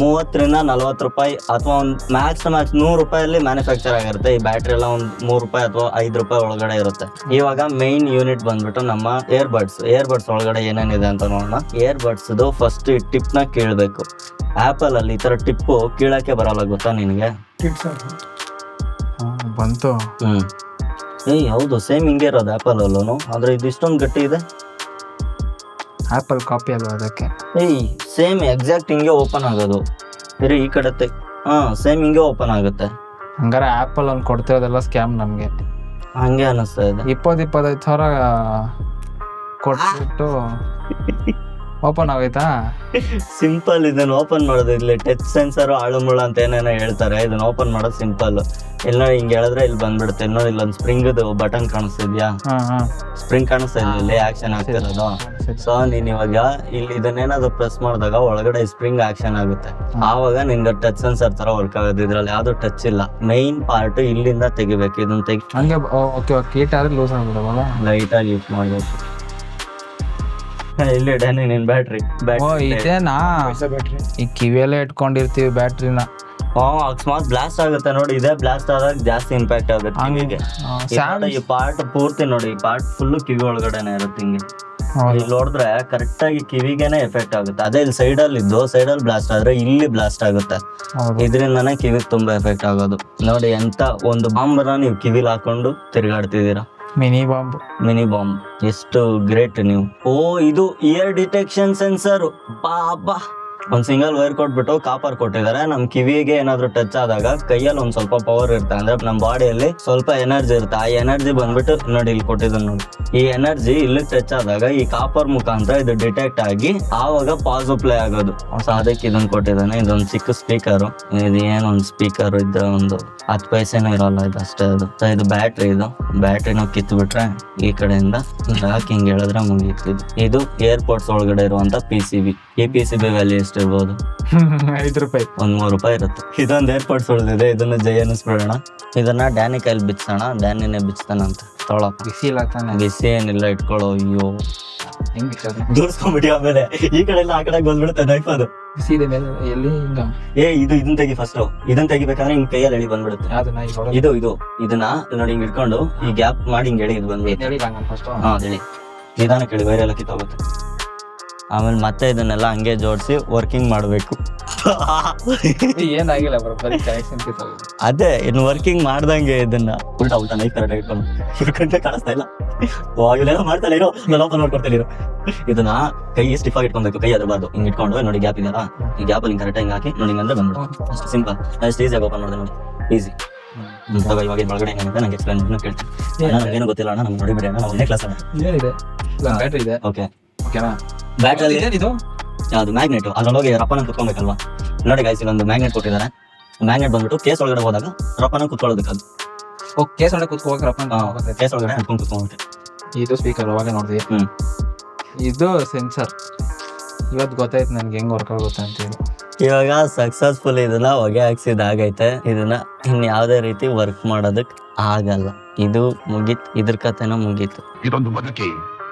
30-40 ರೂಪಾಯಿ ಅಥವಾ ಒಂದು ಮ್ಯಾಕ್ಸ್ 100 ರೂಪಾಯಲ್ಲಿ ಮ್ಯಾನುಫ್ಯಾಕ್ಚರ್ ಆಗಿರುತ್ತೆ. ಈ ಬ್ಯಾಟ್ರಿ ಎಲ್ಲ ಒಂದು 3 ರೂಪಾಯಿ ಅಥವಾ 5 ರೂಪಾಯಿ ಒಳಗಡೆ ಇರುತ್ತೆ. ಇವಾಗ ಮೈನ್ ಯೂನಿಟ್ ಬಂದ್ಬಿಟ್ಟು ನಮ್ಮ ಏರ್ಬಡ್ಸ್ ಒಳಗಡೆ ಏನೇನಿದೆ ಅಂತ ನೋಡೋಣ. ಏರ್ಬಡ್ಸ್ದು ಫಸ್ಟ್ ಈ ಟಿಪ್ ನ ಕೀಳ್ಬೇಕು. ಆಪಲ್ ಅಲ್ಲಿ ಈ ತರ ಟಿಪ್ಪು ಕೀಳಕ್ಕೆ ಬರಲ್ಲ, ಗೊತ್ತಾ ನಿನಗೆ? ಬಂತು. ಹೌದು, ಸೇಮ್ ಹಿಂಗೆ ಇರೋದು ಆಪಲ್ ಅಲ್ಲೂ, ಆದ್ರೆ ಇದು ಇಷ್ಟೊಂದು ಗಟ್ಟಿ ಇದೆ. ಆಪಲ್ ಕಾಪಿ ಅಲ್ವಾ ಅದಕ್ಕೆ? ಸೇಮ್ ಎಕ್ಸಾಕ್ಟ್ ಹಿಂಗೆ ಓಪನ್ ಆಗೋದು. ಬೇರೆ ಈ ಕಡೆ ಸೇಮ್ ಹಿಂಗೆ ಓಪನ್ ಆಗುತ್ತೆ. ಹಂಗಾರೆ ಆಪಲ್ ಒಂದು ಕೊಡ್ತಿರೋದೆಲ್ಲ ಸ್ಕ್ಯಾಮ್ ನಮಗೆ. ಹಂಗೆ ಅನಿಸ್ತಾ ಇದೆ. 20-25 ಸಾವಿರ ಕೊಟ್ಬಿಟ್ಟು ಓಪನ್ ಆಗೋಯ್ತಾ? ಸಿಂಪಲ್. ಇದನ್ನ ಓಪನ್ ಮಾಡೋದು, ಇಲ್ಲಿ ಟಚ್ ಸೆನ್ಸರ್ ಆಳುಮುಳು ಅಂತ ಏನೇನೋ ಹೇಳ್ತಾರೆ. ಇದನ್ನ ಓಪನ್ ಮಾಡೋದು ಸಿಂಪಲ್. ಇಲ್ಲಿ ಹಿಂಗೆ ಹೇಳಿದ್ರೆ ಇಲ್ಲಿ ಬಂದ್ಬಿಡುತ್ತೆ. ನೋಡಿ, ಇಲ್ಲೊಂದು ಸ್ಪ್ರಿಂಗ್ ಬಟನ್ ಕಾಣಿಸ್ತಿದ್ಯಾ? ಸ್ಪ್ರಿಂಗ್ ಕಾಣಿಸ್ತಾ ಇದೆ, ಇಲ್ಲಿ ಆಕ್ಷನ್ ಆಗ್ತಿರೋದು. ಸೊ ನೀನ್ ಇವಾಗ ಇಲ್ಲಿ ಇದನ್ನೇನಾದ್ರು ಪ್ರೆಸ್ ಮಾಡಿದಾಗ ಒಳಗಡೆ ಸ್ಪ್ರಿಂಗ್ ಆಕ್ಷನ್ ಆಗುತ್ತೆ. ಆವಾಗ ನಿನ್ಗೆ ಟಚ್ ಸೆನ್ಸರ್ ತರ ವರ್ಕ್ ಆಗುತ್ತೆ. ಇದ್ರಲ್ಲಿ ಯಾವ್ದು ಟಚ್ ಇಲ್ಲ. ಮೈನ್ ಪಾರ್ಟ್ ಇಲ್ಲಿಂದ ತೆಗಿಬೇಕು. ಇದನ್ನ ಹಂಗೆ ಕೀಟ್ ಆದ್ರೆ ಲೂಸ್ ಆಗ್ಬಿಡವಲ್ಲ, ಲೈಟ್ ಆಗಿ ಯೂಸ್ ಮಾಡ್ಬೇಕು. ಇಲ್ಲಿ ಡ್ಯಾನಿ ನಿನ್ ಬ್ಯಾಟ್ರಿ ಇದೇನಾ? ಈ ಕಿವಿಯಲ್ಲೇ ಇಟ್ಕೊಂಡಿರ್ತೀವಿ ಬ್ಯಾಟ್ರಿನ. ಅಕಸ್ಮಾತ್ ಬ್ಲಾಸ್ಟ್ ಆಗುತ್ತೆ ನೋಡಿ. ಇದೇ ಬ್ಲಾಸ್ಟ್ ಆದಾಗ ಜಾಸ್ತಿ ಇಂಪ್ಯಾಕ್ಟ್ ಆಗುತ್ತೆ ಕಿವಿಗೆ. ಈ ಪಾರ್ಟ್ ಪೂರ್ತಿ ನೋಡಿ, ಈ ಪಾರ್ಟ್ ಫುಲ್ ಕಿವಿ ಒಳಗಡೆನೆ ಇರುತ್ತೆ. ಹಿಂಗೆ ಇಲ್ಲಿ ನೋಡಿದ್ರೆ ಕರೆಕ್ಟ್ ಆಗಿ ಕಿವಿಗೆನೆ ಎಫೆಕ್ಟ್ ಆಗುತ್ತೆ. ಅದೇ ಇಲ್ಲಿ ಸೈಡಲ್ಲಿ ಬ್ಲಾಸ್ಟ್ ಆದ್ರೆ ಇಲ್ಲಿ ಬ್ಲಾಸ್ಟ್ ಆಗುತ್ತೆ. ಇದರಿಂದಾನೇ ಕಿವಿಗೆ ತುಂಬಾ ಎಫೆಕ್ಟ್ ಆಗೋದು. ನೋಡಿ, ಎಂತ ಒಂದು ಬಾಂಬನ್ನ ನೀವು ಕಿವಿಲಿ ಹಾಕೊಂಡು ತಿರುಗಾಡ್ತಿದ್ದೀರಾ. Mini bomb. ಎಷ್ಟು ಗ್ರೇಟ್ ನೀವು. ಇದು ಇಯರ್ ಡಿಟೆಕ್ಷನ್ ಸೆನ್ಸರ್. ಬಾಬಾ ಒಂದ್ ಸಿಂಗಲ್ ವೈರ್ ಕೊಟ್ಬಿಟ್ಟು ಕಾಪರ್ ಕೊಟ್ಟಿದ್ದಾರೆ. ನಮ್ ಕಿವಿಗೆ ಏನಾದ್ರು ಟಚ್ ಆದಾಗ ಕೈಯಲ್ಲಿ ಒಂದ್ ಸ್ವಲ್ಪ ಪವರ್ ಇರುತ್ತೆ, ಅಂದ್ರೆ ನಮ್ ಬಾಡಿಯಲ್ಲಿ ಸ್ವಲ್ಪ ಎನರ್ಜಿ ಇರುತ್ತೆ. ಆ ಎನರ್ಜಿ ಬಂದ್ಬಿಟ್ಟು ನೋಡಿ ಇಲ್ಲಿ ಕೊಟ್ಟಿದ್ದಾನೆ ನೋಡಿ, ಈ ಎನರ್ಜಿ ಇಲ್ಲಿ ಟಚ್ ಆದಾಗ ಈ ಕಾಪರ್ ಮುಖಾಂತರ ಇದು ಡಿಟೆಕ್ಟ್ ಆಗಿ ಆವಾಗ ಪಾಸು ಪ್ಲೇ ಆಗೋದು. ಸೊ ಅದಕ್ಕೆ ಇದನ್ನ ಕೊಟ್ಟಿದ್ದಾನೆ. ಇದೊಂದು ಚಿಕ್ಕ ಸ್ಪೀಕರ್, ಇದು ಏನೊಂದು ಸ್ಪೀಕರ್ ಇದ್ರೆ ಒಂದು 10 ಪೈಸೆನೂ ಇರೋಲ್ಲ, ಇದು ಅಷ್ಟೇ. ಅದು ಸೊ ಇದು ಬ್ಯಾಟ್ರಿ, ಇದು ಬ್ಯಾಟ್ರಿ ನಾವು ಕಿತ್ತು ಬಿಟ್ರೆ ಈ ಕಡೆಯಿಂದ ಹಾಕಿ ಹಿಂಗೆ ಹೇಳಿದ್ರೆ ಮುಗೀತು. ಇದು ಏರ್ಪೋರ್ಟ್ಸ್ ಒಳಗಡೆ ಇರುವಂತ PCB. ಈ PCB ವ್ಯಾಲ್ಯೂ ಎಷ್ಟಿರ್ಬೋದು? 5 ರೂಪಾಯಿ, ಒಂದ್ 3 ರೂಪಾಯಿ ಇರುತ್ತೆ. ಇದೊಂದು ಏರ್ಪೋರ್ಟ್ಸ್ ಉಳಿದಿದೆ, ಇದನ್ನ ಜೈ ಅನ್ನಿಸ್ಬಿಡೋಣ. ಇದನ್ನ ಡ್ಯಾನಿ ಕೈಲಿ ಬಿಚ್ಚೋಣ, ಡ್ಯಾನಿನೇ ಬಿಚ್ತಾನಂತ. ತೊಳಪ್ಪ, ಬಿಸಿ ಇಲ್ಲ ತಾನೆ? ಬಿಸಿ ಏನಿಲ್ಲ, ಇಟ್ಕೊಳ್ಳೋ. ಅಯ್ಯೋ ಹೆಂಗ್ ಬಿಚ್ಚೋದು? ದೂರ್ಸ್ಕೊಂಡ್ಬಿಡಿ, ಆಮೇಲೆ ಈ ಕಡೆ ಎಲ್ಲ ಆ ಕಡೆ ಬಂದ್ಬಿಡುತ್ತೆ ನೈಫ್. ಅದು ಬಿಸಿ ಇದೆ ಮೇಲೆ ಎಲ್ಲಿ ಹಿಂಗ? ಇದನ್ನ ತೆಗಿ ಫಸ್ಟ್. ಇದನ್ನ ತೆಗಿಬೇಕಾದ್ರೆ ಹಿಂಗ್ ಕೈಯಲ್ಲಿ ಎಳಿ ಬಂದ್ಬಿಡುತ್ತೆ. ಅದನ್ನ ಈಗ ಇದನ್ನ ನೋಡಿ ಹಿಂಗ್ ಇಟ್ಕೊಂಡು ಈ ಗ್ಯಾಪ್ ಮಾಡಿ ಹಿಂಗ್ ಎಳಿ, ಇದು ಬಂದ್ಬಿಡುತ್ತೆ. ಹಾ ಹೇಳಿ, ನಿಧಾನ ಕೇಳಿ, ವೈರ್ ಎಲ್ಲ ಕಿತ್ತೋಗುತ್ತೆ. ಆಮೇಲೆ ಮತ್ತೆ ಇದನ್ನೆಲ್ಲ ಹಂಗೆ ಜೋಡಿಸಿ ವರ್ಕಿಂಗ್ ಮಾಡಬೇಕು. ಏನಾಗಿಲ್ಲ ಬರೀ ಕನೆಕ್ಷನ್ ಕಿತ್ತೋಗಿದೆ. ಅದೇ ಇನ್ನು ವರ್ಕಿಂಗ್ ಮಾಡ್ದಂಗೆ ಇದನ್ನ ಉಲ್ಟಾ ಉಲ್ಟಾ ನೈಫ್ ಕರೆಕ್ಟ್ ಇಟ್ಕೊಂಡು ಇವ್ರ ಕಾಣಿಸ್ತಾ ಇಲ್ಲ. ಇಲ್ಲೆಲ್ಲ ಮಾಡ್ತಾನೆ ಇರೋ, ಲೋಪ ನೋಡ್ಕೊಡ್ತಾನೆ ಇರೋ. ಇದನ್ನ ಕೈ ಸ್ಟಿಫ್ ಆಗಿ ಇಟ್ಕೊಬೇಕು, ಕೈ ಅದರಬಾರ್ದು. ಹಿಂಗ್ ಇಟ್ಕೊಂಡು ನೋಡಿ ಗ್ಯಾಪ್ ಇದೆಯಲ್ಲ, ಈ ಗ್ಯಾಪ್ ಅಲ್ಲಿ ಕರೆಕ್ಟ್ ಹಿಂಗ್ ಹಾಕಿ ನೋಡಿ, ಹಿಂಗಂದ್ರೆ ಬಂದ್ಬಿಡು. ಅಷ್ಟು ಸಿಂಪಲ್, ಅಷ್ಟು ಈಸಿಯಾಗಿ ಓಪನ್ ಮಾಡಿದೆ ನೋಡಿ, ಈಸಿ. ಇವಾಗ ಒಳಗಡೆ ಏನಿದೆ ನಂಗೆ ಎಕ್ಸ್ಪ್ಲೈನ್ ಕೇಳ್ತೀನಿ. ನನಗೇನು ಗೊತ್ತಿಲ್ಲ ಅಣ್ಣ, ನಮ್ಗೆ ನೋಡಿಬಿಡಿ ಅಣ್ಣ, ನಾವು ಒಂದೇ ಕ್ಲಾಸ್ ಅಣ್ಣ. ಏನಿದೆ? ಬ್ಯಾಟ್ರಿ ಇದೆ. ಓಕೆ, ಓಕೆನಾ? ಬ್ಯಾಟ್ರಿ ಇದು ಅದು ಮ್ಯಾಗ್ನೆಟ್, ಅದ್ರೊಳಗೆ ರಪ್ಪನ ಕುತ್ಕೊಬೇಕಲ್ವಾ. ನೋಡಿ ಗೈಸ್, ಇಲ್ಲೊಂದು ಮ್ಯಾಗ್ನೆಟ್ ಕೊಟ್ಟಿದ್ದಾರೆ. ಮ್ಯಾಗ್ನೆಟ್ ಬಂದ್ಬಿಟ್ಟು ಕೇಸ್ ಒಳಗಡೆ ಹೋದಾಗ ರಪ್ಪನ ಕುತ್ಕೊಳ್ಳೋದಕ್ಕೆ. ಅದು ಕೇಸ್ ಒಳಗೆ ಕೂತ್ಕೋಬೇಕು. ಕೇಸ್ ಒಳಗಡೆ ಹಾಕೊಂಡು ಕುತ್ಕೊಂಡ್ಬಿಟ್ಟು. ಇದು ಸ್ಪೀಕರ್ ಅವಾಗ ನೋಡಿದ್ವಿ. ಇದು ಸೆನ್ಸರ್. ಇವತ್ತು ಗೊತ್ತಾಯ್ತು ನನ್ಗೆ ಹೆಂಗ್ ವರ್ಕ್ ಆಗುತ್ತೆ ಅಂತ ಹೇಳಿ. ಇವಾಗ ಸಕ್ಸಸ್ಫುಲ್ ಇದನ್ನ ಹೊಗೆ ಹಾಕ್ಸಿದಾಗೈತೆ. ಇದನ್ನ ಇನ್ಯಾವುದೇ ರೀತಿ ವರ್ಕ್ ಮಾಡೋದಕ್ ಆಗಲ್ಲ. ಇದು ಮುಗೀತ್, ಇದ್ರ ಕಥೆನೂ ಮುಗೀತು. ಇದೊಂದು ಬದುಕಿ,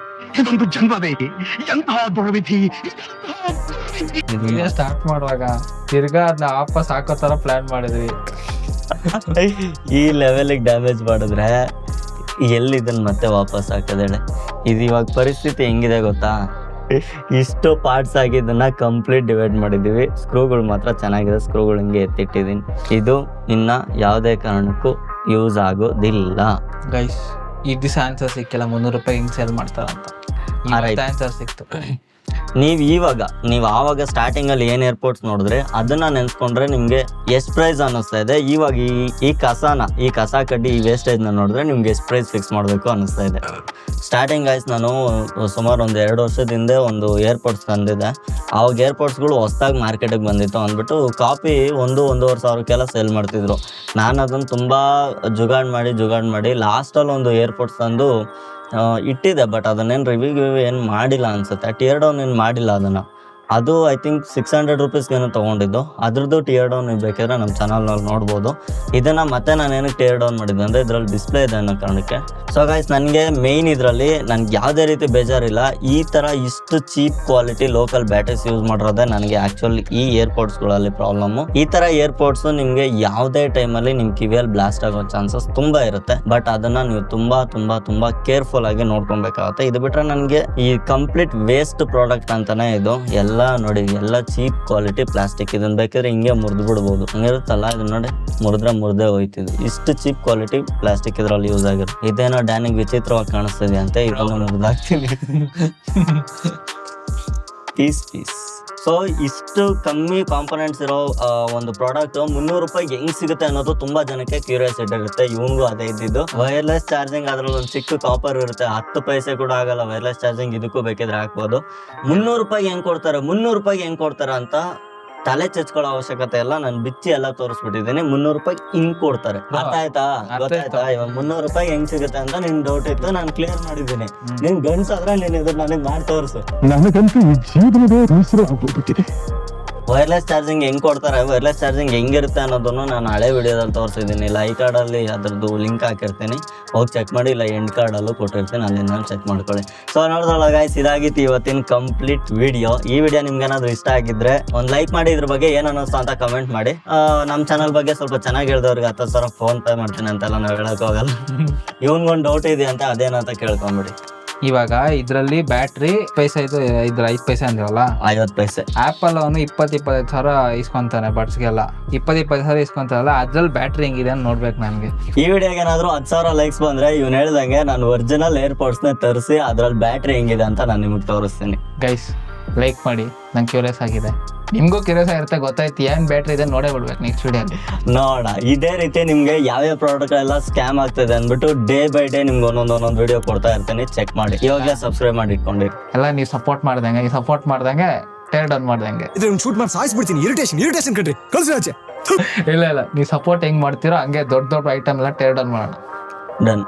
ಇದೊಂದು ಜನ್ಮವೇ, ಎಂತಹ ದುರ್ವಿಧಿ. ಇದೇ ಸ್ಟಾರ್ಟ್ ಮಾಡುವಾಗ ತಿರ್ಗಾ ಅದನ್ನ ವಾಪಸ್ ಹಾಕೋ ತರ ಪ್ಲಾನ್ ಮಾಡಿದ್ವಿ. ಈ ಲೆವೆಲಿಗೆ ಡ್ಯಾಮೇಜ್ ಮಾಡಿದ್ರೆ ಎಲ್ಲಿ ಇದನ್ನ ಮತ್ತೆ ವಾಪಸ್ ಹಾಕೋದೇಳೆ. ಇದು ಇವಾಗ ಪರಿಸ್ಥಿತಿ ಹೆಂಗಿದೆ ಗೊತ್ತಾ? ಇಷ್ಟು ಪಾರ್ಟ್ಸ್ ಆಗಿ ಇದನ್ನ ಕಂಪ್ಲೀಟ್ ಡಿವೈಡ್ ಮಾಡಿದೀವಿ. ಸ್ಕ್ರೂಗಳು ಮಾತ್ರ ಚೆನ್ನಾಗಿದೆ, ಸ್ಕ್ರೂಗಳು ಹಿಂಗೆ ಎತ್ತಿಟ್ಟಿದ್ದೀನಿ. ಇದು ಇನ್ನ ಯಾವುದೇ ಕಾರಣಕ್ಕೂ ಯೂಸ್ ಆಗೋದಿಲ್ಲ. ಗೈಸ್, ಈ ದಿವಸ ಆನ್ಸರ್ ಸಿಕ್ಕಿಲ್ಲ. 300 ರೂಪಾಯಿ ಹೆಂಗ್ ಸೇಲ್ ಮಾಡ್ತಾರಂತ ಆನ್ಸರ್ ಸಿಕ್ತು. ನೀವು ಆವಾಗ ಸ್ಟಾರ್ಟಿಂಗ್ ಅಲ್ಲಿ ಏನ್ ಏರ್ಪೋರ್ಟ್ಸ್ ನೋಡಿದ್ರೆ ಅದನ್ನ ನೆನ್ಸ್ಕೊಂಡ್ರೆ ನಿಮ್ಗೆ ಎಷ್ಟು ಪ್ರೈಸ್ ಅನ್ನಿಸ್ತಾ ಇದೆ. ಇವಾಗ ಈ ಕಸ ಕಡ್ಡಿ, ಈ ವೇಸ್ಟೇಜ್ ನ ನೋಡಿದ್ರೆ ನಿಮ್ಗೆ ಎಷ್ಟು ಪ್ರೈಸ್ ಫಿಕ್ಸ್ ಮಾಡಬೇಕು ಅನ್ನಿಸ್ತಾ ಇದೆ. ಸ್ಟಾರ್ಟಿಂಗ್ ಗೈಸ್, ನಾನು ಸುಮಾರು ಒಂದು 2 ವರ್ಷದ ಹಿಂದೆ ಒಂದು ಏರ್ಪೋರ್ಟ್ಸ್ ತಂದಿದ್ದೆ. ಆವಾಗ ಏರ್ಪೋರ್ಟ್ಸ್ಗಳು ಹೊಸದಾಗಿ ಮಾರ್ಕೆಟಿಗೆ ಬಂದಿತ್ತು ಅಂದ್ಬಿಟ್ಟು ಕಾಪಿ 1-1.5 ಸಾವಿರಕ್ಕೆಲ್ಲ ಸೇಲ್ ಮಾಡ್ತಿದ್ರು. ನಾನು ಅದನ್ನು ತುಂಬ ಜುಗಾಡ್ ಮಾಡಿ ಲಾಸ್ಟಲ್ಲಿ ಒಂದು ಏರ್ಪೋರ್ಟ್ಸ್ ತಂದು ಇಟ್ಟಿದೆ. ಬಟ್ ಅದನ್ನೇನು ರಿವ್ಯೂ ಏನು ಮಾಡಿಲ್ಲ ಅನ್ಸುತ್ತೆ. ಟಿಯರ್ ಡೌನ್ ಏನು ಮಾಡಿಲ್ಲ ಅದನ್ನು. ಅದು ಐ ಥಿಂಕ್ 600 ರುಪೀಸ್ಗೇನೋ ತೊಗೊಂಡಿದ್ದು. ಅದ್ರದ್ದು ಟಿಯರ್ ಡೌನ್ ಬೇಕಾದ್ರೆ ನಮ್ಮ ಚಾನಲ್ನಲ್ಲಿ ನೋಡ್ಬೋದು. ಇದನ್ನು ಮತ್ತೆ ನಾನೇನಕ್ಕೆ ಟಿಯರ್ ಡೌನ್ ಮಾಡಿದ್ದೆ ಅಂದರೆ ಇದರಲ್ಲಿ ಡಿಸ್ಪ್ಲೇ ಇದೆ ಅನ್ನೋ ಕಾರಣಕ್ಕೆ. ಸೊ ಗೈಸ್, ನನಗೆ ಮೇಯ್ನ್ ಇದರಲ್ಲಿ ನನಗೆ ಯಾವುದೇ ರೀತಿ ಬೇಜಾರಿಲ್ಲ. ಈ ಥರ ಇಷ್ಟು cheap quality local batteries use ಮಾಡಿರೋದೇ ನನಗೆ ಆ್ಯಕ್ಚುಲಿ ಈ ಏರ್ಪೋರ್ಟ್ಸ್ಗಳಲ್ಲಿ ಪ್ರಾಬ್ಲಮ್ಮು. ಈ ಥರ ಏರ್ಪೋರ್ಟ್ಸು ನಿಮಗೆ ಯಾವುದೇ ಟೈಮಲ್ಲಿ ನಿಮ್ಮ ಕಿವಿಯಲ್ಲಿ ಬ್ಲಾಸ್ಟ್ ಆಗೋ ಚಾನ್ಸಸ್ ತುಂಬ ಇರುತ್ತೆ. ಬಟ್ ಅದನ್ನು ನೀವು ತುಂಬ ಕೇರ್ಫುಲ್ ಆಗಿ ನೋಡ್ಕೊಬೇಕಾಗುತ್ತೆ. ಇದು ಬಿಟ್ಟರೆ ನನಗೆ ಈ ಕಂಪ್ಲೀಟ್ ವೇಸ್ಟ್ ಪ್ರಾಡಕ್ಟ್ ಅಂತಲೇ ಇದು. ಎಲ್ಲ ನೋಡಿ, ಎಲ್ಲ ಚೀಪ್ ಕ್ವಾಲಿಟಿ ಪ್ಲಾಸ್ಟಿಕ್. ಇದನ್ನ ಬೇಕಾದ್ರೆ ಹಿಂಗೆ ಮುರಿದು ಬಿಡ್ಬೋದು, ಹಂಗಿರುತ್ತಲ್ಲ. ಇದನ್ನ ನೋಡಿ, ಮುರಿದೇ ಹೋಯ್ತಿದ್ದು. ಇಷ್ಟು ಚೀಪ್ ಕ್ವಾಲಿಟಿ ಪ್ಲಾಸ್ಟಿಕ್ ಇದರಲ್ಲಿ ಯೂಸ್ ಆಗಿರುತ್ತೆ. ಇದೇನೋ ಡ್ಯಾನಿಗೆ ವಿಚಿತ್ರವಾಗಿ ಕಾಣಿಸ್ತದೆ ಅಂತ ಇದನ್ನು ಮುರಿದಾಕ್ತೀನಿ. ಪೀಸ್. ಸೊ ಇಷ್ಟು ಕಮ್ಮಿ ಕಾಂಪೊನೆಂಟ್ಸ್ ಇರೋ ಒಂದು ಪ್ರಾಡಕ್ಟ್ 300 ರೂಪಾಯಿಗೆ ಹೆಂಗ್ ಸಿಗುತ್ತೆ ಅನ್ನೋದು ತುಂಬಾ ಜನಕ್ಕೆ ಕ್ಯೂರಿಯಾಸಿಟಿ ಇರುತ್ತೆ. ಇವನ್ಗೂ ಅದೇ ಇದ್ದಿದ್ದು. ವೈರ್ಲೆಸ್ ಚಾರ್ಜಿಂಗ್ ಅದ್ರಲ್ಲಿ ಒಂದು ಚಿಕ್ಕ ಕಾಪರ್ ಇರುತ್ತೆ, 10 ಪೈಸೆ ಕೂಡ ಆಗಲ್ಲ ವೈರ್ಲೆಸ್ ಚಾರ್ಜಿಂಗ್. ಇದಕ್ಕೂ ಬೇಕಿದ್ರೆ ಹಾಕ್ಬೋದು. 300 ರೂಪಾಯಿಗೆ ಹೆಂಗ್ ಕೊಡ್ತಾರೆ ಅಂತ ತಲೆ ಚಚ್ಕೊಳ್ಳೋ ಅವಶ್ಯಕತೆ ಇಲ್ಲ. ನಾನು ಬಿಚ್ಚಿ ಎಲ್ಲ ತೋರಿಸ್ಬಿಟ್ಟಿದ್ದೀನಿ. 300 ರೂಪಾಯಿಗೆ ಹಿಂಗ್ ಕೊಡ್ತಾರೆ. ಗೊತ್ತಾಯ್ತಾ? ಇವಾಗ 300 ರೂಪಾಯಿ ಹೆಂಗ್ ಸಿಗುತ್ತೆ ಅಂತ ನಿನ್ ಡೌಟ್ ಇತ್ತು, ನಾನು ಕ್ಲಿಯರ್ ಮಾಡಿದ್ದೀನಿ. ನಿನ್ ಗಂಡ್ಸಾದ್ರೆ ನೀನ್ ಇದನ್ನ ನನಗೆ ಮಾಡಿ ತೋರಿಸು. ನನಗಂತೂ ಈ ಜೀವನವೇ ಬೇಸರವಾಗ್ಬಿಟ್ಟಿದೆ. ವೈರ್ಲೆಸ್ ಚಾರ್ಜಿಂಗ್ ಹೆಂಗ್ ಕೊಡ್ತಾರೆ, ವೈರ್ಲೆಸ್ ಚಾರ್ಜಿಂಗ್ ಹೆಂಗಿರುತ್ತೆ ಅನ್ನೋದನ್ನು ನಾನು ಹಳೆ ವಿಡಿಯೋದಲ್ಲಿ ತೋರಿಸಿದ್ದೀನಿ. ಇಲ್ಲ ಈ ಕಾರ್ಡಲ್ಲಿ ಅದ್ರದ್ದು ಲಿಂಕ್ ಹಾಕಿರ್ತೀನಿ, ಹೋಗಿ ಚೆಕ್ ಮಾಡಿ. ಇಲ್ಲ ಎಂಡ್ ಕಾರ್ಡಲ್ಲೂ ಕೊಟ್ಟಿರ್ತೀನಿ, ಅಲ್ಲಿಂದ ಚೆಕ್ ಮಾಡ್ಕೊಳ್ಳಿ. ಸೊ ನೋಡಿದ್ರಲ್ಲ ಗೈಸ್, ಇದಾಗಿತ್ತು ಇವತ್ತಿನ ಕಂಪ್ಲೀಟ್ ವಿಡಿಯೋ. ಈ ವಿಡಿಯೋ ನಿಮ್ಗೆ ಏನಾದ್ರು ಇಷ್ಟ ಆಗಿದ್ರೆ ಒಂದು ಲೈಕ್ ಮಾಡಿ. ಇದ್ರ ಬಗ್ಗೆ ಏನು ಅನ್ನಿಸ್ತು ಅಂತ ಕಮೆಂಟ್ ಮಾಡಿ. ನಮ್ಮ ಚಾನಲ್ ಬಗ್ಗೆ ಸ್ವಲ್ಪ ಚೆನ್ನಾಗಿ ಹೇಳಿದವ್ರಿಗೆ 10,000 ಫೋನ್ ಪೇ ಮಾಡ್ತೀನಿ ಅಂತೆಲ್ಲ ನಾವು ಹೇಳಕ್ ಹೋಗಲ್ಲ. ಇವನ್ಗೊಂದು ಡೌಟ್ ಇದೆ ಅಂತ ಅದೇನಂತ ಕೇಳ್ಕೊಂಬಿಡಿ. ಇವಾಗ ಇದ್ರಲ್ಲಿ ಬ್ಯಾಟ್ರಿ ಪೈಸೆ ಇದ್ರ 5 ಪೈಸೆ ಅಂದಿರಲ್ಲ, 50 ಪೈಸೆ. ಆಪಲ್ ಅವನು 20-25 ಸಾವಿರ ಇಸ್ಕೊಂತಾನೆ ಬಡ್ಸ್ಗೆಲ್ಲ. 20-25 ಸಾವಿರ ಇಸ್ಕೊಂತಾರಲ್ಲ, ಅದ್ರಲ್ಲಿ ಬ್ಯಾಟ್ರಿ ಹೆಂಗಿದೆ ಅಂತ ನೋಡ್ಬೇಕು ನನ್ಗೆ. ಈ ವಿಡಿಯೋಗೆ ಏನಾದ್ರು 10,000 ಲೈಕ್ಸ್ ಬಂದ್ರೆ ಇವ್ನು ಹೇಳ್ದಂಗೆ ನಾನು ಒರಿಜಿನಲ್ ಏರ್ಪೋರ್ಟ್ಸ್ ನ ತರಿಸಿ ಅದ್ರಲ್ಲಿ ಬ್ಯಾಟ್ರಿ ಹೆಂಗಿದೆ ಅಂತ ನಾನು ನಿಮಗೆ ತೋರಿಸ್ತೀನಿ. ಗೈಸ್, ಲೈಕ್ ಮಾಡಿ, ನಂಗೆ ಕ್ಯೂರಿಯಸ್ ಆಗಿದೆ. ನಿಮ್ಗೂ ಕ್ಯೂರಿಯಸ್ ಆಗಿರುತ್ತೆ, ಗೊತ್ತಾಯ್ತು ಏನ್ ಬ್ಯಾಟ್ರಿ ಇದೆ ನೋಡೇ ಬಿಡ್ಬೇಕು ನೆಕ್ಸ್ಟ್ ವಿಡಿಯೋ. ನೋಡ ಇದೇ ರೀತಿ ನಿಮ್ಗೆ ಯಾವ್ಯಾವ ಪ್ರಾಡಕ್ಟ್ ಎಲ್ಲ ಸ್ಕ್ಯಾಮ್ ಆಗ್ತದೆ ಅಂದ್ಬಿಟ್ಟು ಡೇ ಬೈ ಡೇ ನಿಮ್ಗೆ ಒಂದೊಂದು ವಿಡಿಯೋ ಕೊಡ್ತಾ ಇರ್ತೀನಿ, ಚೆಕ್ ಮಾಡಿ. ಇವಾಗಲೇ ಸಬ್ಸ್ಕ್ರೈಬ್ ಮಾಡಿ ಇಟ್ಕೊಂಡಿರಿ. ಎಲ್ಲ ನೀವು ಸಪೋರ್ಟ್ ಮಾಡ್ದಂಗೆ, ಈ ಸಪೋರ್ಟ್ ಮಾಡ್ದಂಗೆ ಟೇರ್ ಡೌನ್ ಮಾಡ್ದಂಗೆ. ಇದ್ರ ಶೂಟ್ ಮಾಡಿ ಸಾಯಿಸ್ಬಿಡ್ತೀನಿ. ಇರಿಟೇಷನ್ ಕಣ್ರಿ, ಕಳ್ಸಿ ಆಚೆ. ಇಲ್ಲ ನೀವು ಸಪೋರ್ಟ್ ಹೆಂಗ್ ಮಾಡ್ತೀರೋ ಹಂಗೆ ದೊಡ್ಡ ಐಟಮ್ ಎಲ್ಲ ಟೇರ್ ಡೌನ್ ಮಾಡೋಣ. ಡನ್.